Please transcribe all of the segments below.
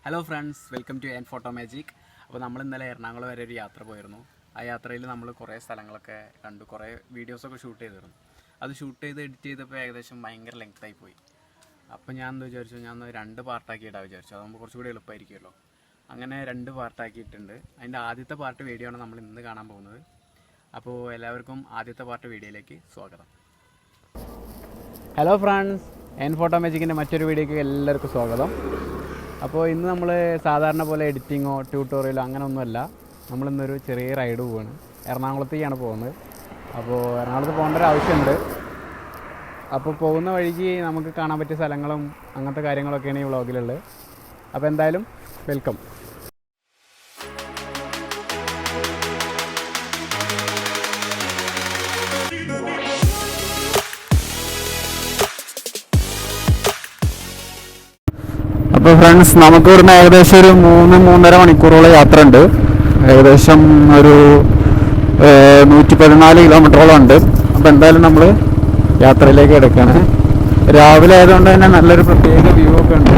Hello friends, welcome to എൻ photo magic. അപ്പോൾ നമ്മൾ ഇന്നലെ എറണാകുളം വരെ ഒരു യാത്ര പോയിരുന്നു. ആ യാത്രയിൽ നമ്മൾ കുറേ സ്ഥലങ്ങളൊക്കെ കണ്ടു, കുറേ വീഡിയോസൊക്കെ ഷൂട്ട് ചെയ്തിരുന്നു. അത് ഷൂട്ട് ചെയ്ത് എഡിറ്റ് ചെയ്തപ്പോൾ ഏകദേശം ഭയങ്കര ലെങ്തായി പോയി. അപ്പോൾ ഞാൻ എന്താ വിചാരിച്ചു, ഞാൻ രണ്ട് പാർട്ടാക്കിയിട്ടാണ് വിചാരിച്ചു. അതാകുമ്പോൾ കുറച്ചുകൂടി എളുപ്പമായിരിക്കുമല്ലോ. അങ്ങനെ 2 പാർട്ടാക്കിയിട്ടുണ്ട്. അതിൻ്റെ ആദ്യത്തെ പാർട്ട് വീഡിയോ ആണ് നമ്മൾ ഇന്ന് കാണാൻ പോകുന്നത്. അപ്പോൾ എല്ലാവർക്കും ആദ്യത്തെ പാർട്ട് വീഡിയോയിലേക്ക് സ്വാഗതം. ഹലോ ഫ്രണ്ട്സ്, എൻ ഫോട്ടോ മാജിക്കിൻ്റെ മറ്റൊരു വീഡിയോയ്ക്ക് എല്ലാവർക്കും സ്വാഗതം. അപ്പോൾ ഇന്ന് നമ്മൾ സാധാരണ പോലെ എഡിറ്റിങ്ങോ ട്യൂട്ടോറിയലോ അങ്ങനെയൊന്നുമല്ല. നമ്മളിന്നൊരു ചെറിയ റൈഡ് പോവുകയാണ്. എറണാകുളത്തേക്കാണ് പോകുന്നത്. അപ്പോൾ എറണാകുളത്ത് പോകേണ്ട ഒരു ആവശ്യമുണ്ട്. അപ്പോൾ പോകുന്ന വഴിക്ക് നമുക്ക് കാണാൻ പറ്റിയ സ്ഥലങ്ങളും അങ്ങനത്തെ കാര്യങ്ങളൊക്കെയാണ് ഈ വ്ളോഗിലുള്ളത്. അപ്പോൾ എന്തായാലും വെൽക്കം. അപ്പോൾ ഫ്രണ്ട്സ്, നമുക്ക് ഇവിടുന്ന് ഏകദേശം ഒരു 3-3.5 മണിക്കൂറോളം യാത്ര ഉണ്ട്. ഏകദേശം ഒരു 114 കിലോമീറ്ററോളം ഉണ്ട്. അപ്പോൾ എന്തായാലും നമ്മൾ യാത്രയിലേക്ക് കിടക്കുകയാണ്. രാവിലെ ആയതുകൊണ്ട് തന്നെ നല്ലൊരു പ്രത്യേക വ്യൂ ഒക്കെ ഉണ്ട്.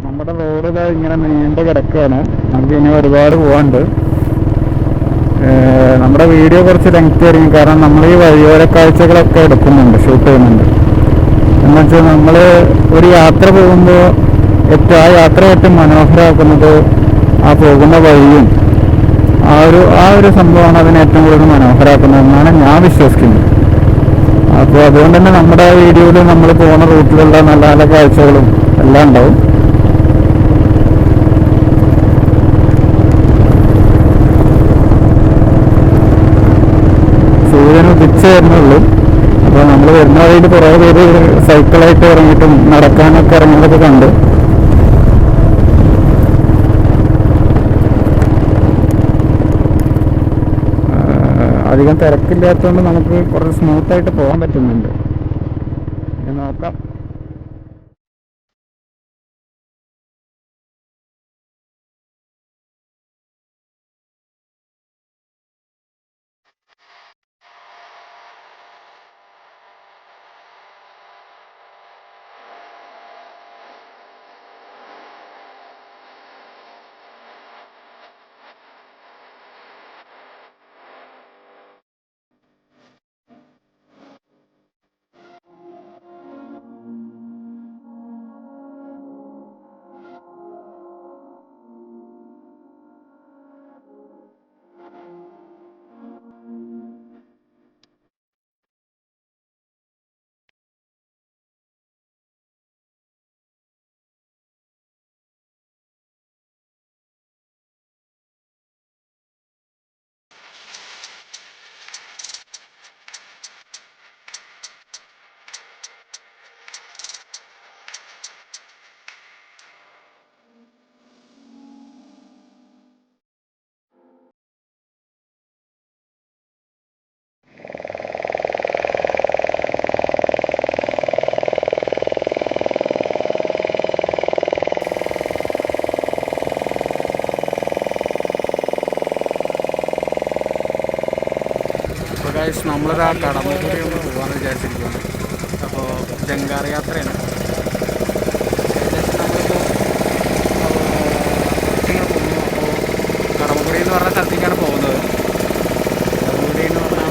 നമ്മുടെ റോഡ് ഇങ്ങനെ നീണ്ട് കിടക്കുകയാണ്. നമുക്ക് ഇനി ഒരുപാട് പോകാനുണ്ട്. നമ്മുടെ വീഡിയോ കുറച്ച് ലെങ്ത് ആയിരിക്കും, കാരണം നമ്മൾ ഈ വഴിയോര കാഴ്ചകളൊക്കെ എടുക്കുന്നുണ്ട്, ഷൂട്ട് ചെയ്യുന്നുണ്ട്. എന്ന് വെച്ചാൽ നമ്മൾ ഒരു യാത്ര പോകുമ്പോൾ ആ യാത്ര ഏറ്റവും മനോഹരമാക്കുന്നത് ആ പോകുന്ന വഴിയും ആ ഒരു സംഭവമാണ് അതിനെ ഏറ്റവും കൂടുതൽ മനോഹരമാക്കുന്നതെന്നാണ് ഞാൻ വിശ്വസിക്കുന്നത്. അപ്പോൾ അതുകൊണ്ട് തന്നെ നമ്മുടെ വീഡിയോയിൽ നമ്മൾ പോകുന്ന റൂട്ടിലുള്ള നല്ല നല്ല കാഴ്ചകളും എല്ലാം ഉണ്ടാവും. ഉദിച്ചു വരുന്നുള്ളൂ. അപ്പോൾ നമ്മൾ വരുന്ന വഴിയിൽ കുറേ പേര് സൈക്കിളായിട്ട് ഇറങ്ങിയിട്ടും നടക്കാനൊക്കെ ഇറങ്ങിയതൊക്കെ കണ്ട്. അധികം തിരക്കില്ലാത്തതുകൊണ്ട് നമുക്ക് കുറച്ച് സ്മൂത്തായിട്ട് പോകാൻ പറ്റുന്നുണ്ട്. നോക്കാം. നമ്മളൊരാ കടമ്പൂരി ഒന്ന് പോകാമെന്ന് വിചാരിച്ചിരിക്കുകയാണ്. അപ്പോൾ ജങ്കാർ യാത്രയാണ്. ഏകദേശം നമ്മളിപ്പോൾ പോകുന്നു. അപ്പോൾ കടമ്പൂരി എന്ന് പറഞ്ഞ സ്ഥലത്തേക്കാണ് പോകുന്നത്. കടമ്പൂരി എന്ന് പറഞ്ഞാൽ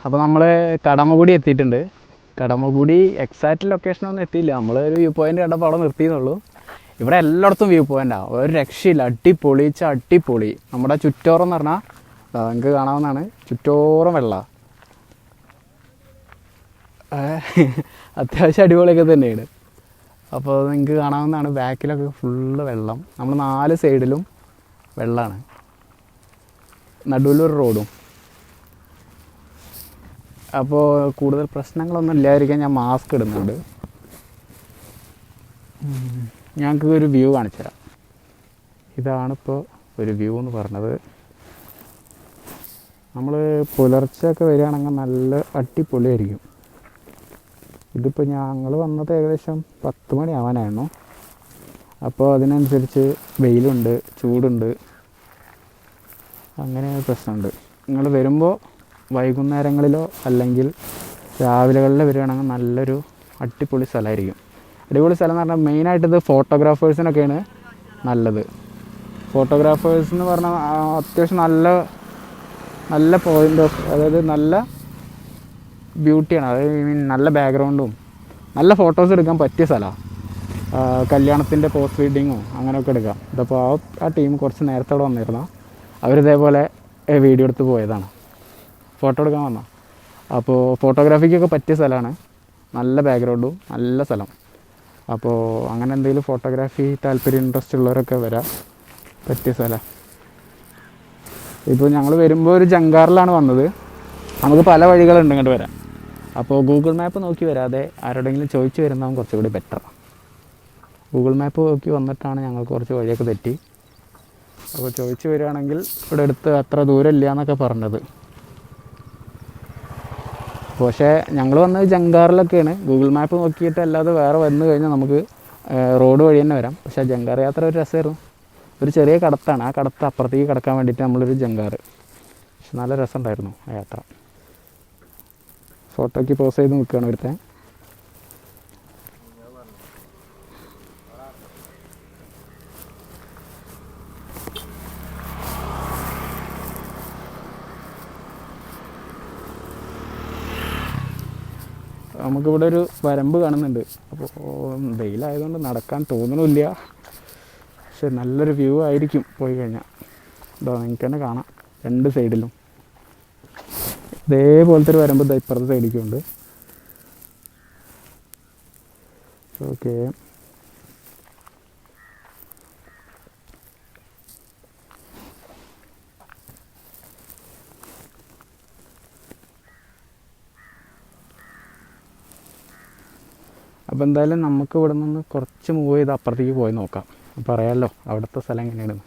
അപ്പോൾ നമ്മൾ കടമക്കുടി എത്തിയിട്ടുണ്ട്. കടമക്കുടി എക്സാക്റ്റ് ലൊക്കേഷനൊന്നും എത്തിയില്ല. നമ്മൾ ഒരു വ്യൂ പോയിൻ്റ് കണ്ടപ്പോൾ അവിടെ നിർത്തിയെന്നുള്ളൂ. ഇവിടെ എല്ലായിടത്തും വ്യൂ പോയിൻ്റാണ്, ഒരു രക്ഷയില്ല. അടിപൊളി. നമ്മുടെ ചുറ്റോറം എന്ന് പറഞ്ഞാൽ നിങ്ങൾക്ക് കാണാവുന്നതാണ്, ചുറ്റോറം വെള്ളം. അത്യാവശ്യം അടിപൊളിയൊക്കെ തന്നെയാണ്. അപ്പോൾ നിങ്ങൾക്ക് കാണാവുന്നതാണ്, ബാക്കിലൊക്കെ ഫുള്ള് വെള്ളം. നമ്മൾ 4 സൈഡിലും വെള്ളമാണ്, നടുവിലൊരു റോഡും. അപ്പോൾ കൂടുതൽ പ്രശ്നങ്ങളൊന്നും ഇല്ലാതിരിക്കാൻ ഞാൻ മാസ്ക് ഇടുന്നുണ്ട്. ഞങ്ങൾക്ക് ഒരു വ്യൂ കാണിച്ചു തരാം. ഇതാണിപ്പോൾ ഒരു വ്യൂ എന്ന് പറഞ്ഞത്. നമ്മൾ പുലർച്ചെയൊക്കെ വരികയാണെങ്കിൽ നല്ല അടിപൊളിയായിരിക്കും. ഇതിപ്പോൾ ഞങ്ങൾ വന്നത് ഏകദേശം 10 മണി ആവാനായിരുന്നു. അപ്പോൾ അതിനനുസരിച്ച് വെയിലുണ്ട്, ചൂടുണ്ട്, അങ്ങനെ പ്രശ്നമുണ്ട്. നിങ്ങൾ വരുമ്പോൾ വൈകുന്നേരങ്ങളിലോ അല്ലെങ്കിൽ രാവിലെകളിലോ വരികയാണെങ്കിൽ നല്ലൊരു അടിപൊളി സ്ഥലമായിരിക്കും. അടിപൊളി സ്ഥലം എന്ന് പറഞ്ഞാൽ മെയിനായിട്ടിത് ഫോട്ടോഗ്രാഫേഴ്സിനൊക്കെയാണ് നല്ലത്. ഫോട്ടോഗ്രാഫേഴ്സ് എന്ന് പറഞ്ഞാൽ അത്യാവശ്യം നല്ല പോയിൻ്റ് ഓഫ്, അതായത് നല്ല ബ്യൂട്ടിയാണ്. അതായത് നല്ല ബാക്ക്ഗ്രൗണ്ടും നല്ല ഫോട്ടോസ് എടുക്കാൻ പറ്റിയ സ്ഥലമാണ്. കല്യാണത്തിൻ്റെ പോസ്റ്റ് വെഡിങ്ങോ അങ്ങനെയൊക്കെ എടുക്കാം. ഇതിപ്പോൾ ആ ടീം കുറച്ച് നേരത്തെ അവിടെ വന്നിരുന്നു. അവരിതേപോലെ വീഡിയോ എടുത്ത് പോയതാണ്, ഫോട്ടോ എടുക്കാൻ വന്നാൽ. അപ്പോൾ ഫോട്ടോഗ്രാഫിക്കൊക്കെ പറ്റിയ സ്ഥലമാണ്, നല്ല ബാക്ക്ഗ്രൗണ്ടും നല്ല സ്ഥലം. അപ്പോൾ അങ്ങനെ എന്തെങ്കിലും ഫോട്ടോഗ്രാഫി താല്പര്യം, ഇൻട്രസ്റ്റ് ഉള്ളവരൊക്കെ വരാം, പറ്റിയ സ്ഥലം. ഇപ്പോൾ ഞങ്ങൾ വരുമ്പോൾ ഒരു ജങ്കാറിലാണ് വന്നത്. നമുക്ക് പല വഴികളുണ്ട് ഇങ്ങോട്ട് വരാൻ. അപ്പോൾ ഗൂഗിൾ മാപ്പ് നോക്കി വരാതെ ആരോടെങ്കിലും ചോദിച്ച് വരുന്നതാവും കുറച്ചുകൂടി ബെറ്റർ. ഗൂഗിൾ മാപ്പ് നോക്കി വന്നിട്ടാണ് ഞങ്ങൾക്ക് കുറച്ച് വഴിയൊക്കെ തെറ്റി. അപ്പോൾ ചോദിച്ച് വരികയാണെങ്കിൽ ഇവിടെ അടുത്ത് അത്ര ദൂരമില്ല എന്നൊക്കെ പറഞ്ഞത്. പക്ഷേ ഞങ്ങൾ വന്നത് ജങ്കാറിലൊക്കെയാണ്. ഗൂഗിൾ മാപ്പ് നോക്കിയിട്ട് അല്ലാതെ വേറെ വന്നു കഴിഞ്ഞാൽ നമുക്ക് റോഡ് വഴി തന്നെ വരാം. പക്ഷേ ജങ്കാർ യാത്ര ഒരു രസമായിരുന്നു. ഒരു ചെറിയ കടത്താണ്, ആ കടത്ത് അപ്പുറത്തേക്ക് കടക്കാൻ വേണ്ടിയിട്ട് നമ്മളൊരു ജങ്കാറ്. പക്ഷെ നല്ല രസമുണ്ടായിരുന്നു ആ യാത്ര. ഫോട്ടോയ്ക്ക് പോസ് ചെയ്ത് നിൽക്കുകയാണ് ഒരുത്തൻ. നമുക്കിവിടെ ഒരു വരമ്പ് കാണുന്നുണ്ട്. അപ്പോൾ വെയിലായതുകൊണ്ട് നടക്കാൻ തോന്നണില്ല. പക്ഷെ നല്ലൊരു വ്യൂ ആയിരിക്കും പോയി കഴിഞ്ഞാൽ. ഇതോ നിങ്ങൾക്ക് തന്നെ കാണാം, 2 സൈഡിലും ഇതേപോലത്തെ ഒരു വരമ്പ് ഇപ്പുറത്തെ സൈഡിലേക്കും ഉണ്ട്. ഓക്കെ, അപ്പോൾ എന്തായാലും നമുക്ക് ഇവിടെ നിന്ന് കുറച്ച് മൂവ് ചെയ്ത് അപ്പുറത്തേക്ക് പോയി നോക്കാം. അപ്പോൾ അറിയാമല്ലോ അവിടുത്തെ സ്ഥലം എങ്ങനെയാണ്.